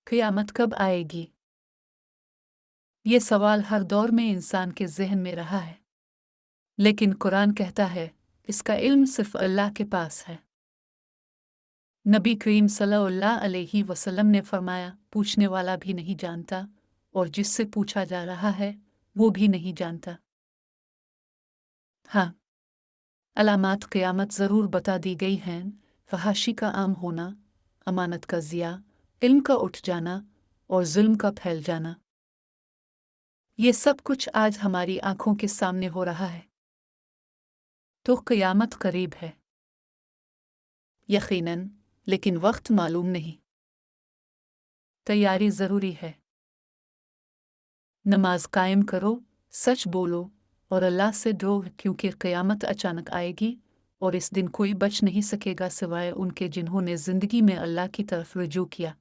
क़यामत कब आएगी? ये सवाल हर दौर में इंसान के ज़हन में रहा है, लेकिन कुरान कहता है इसका इल्म सिर्फ अल्लाह के पास है। नबी करीम सल्लल्लाहु अलैहि वसल्लम ने फरमाया, पूछने वाला भी नहीं जानता और जिससे पूछा जा रहा है वो भी नहीं जानता। हाँ, अलामात क़यामत ज़रूर बता दी गई हैं। फहाशी का आम होना, अमानत का ज़िया, इल्म का उठ जाना और जुल्म का फैल जाना, ये सब कुछ आज हमारी आंखों के सामने हो रहा है। तो क़यामत करीब है यकीनन, लेकिन वक्त मालूम नहीं। तैयारी ज़रूरी है। नमाज कायम करो, सच बोलो और अल्लाह से डरो, क्योंकि क़यामत अचानक आएगी और इस दिन कोई बच नहीं सकेगा सिवाय उनके जिन्होंने ज़िंदगी में अल्लाह की तरफ रुजू किया।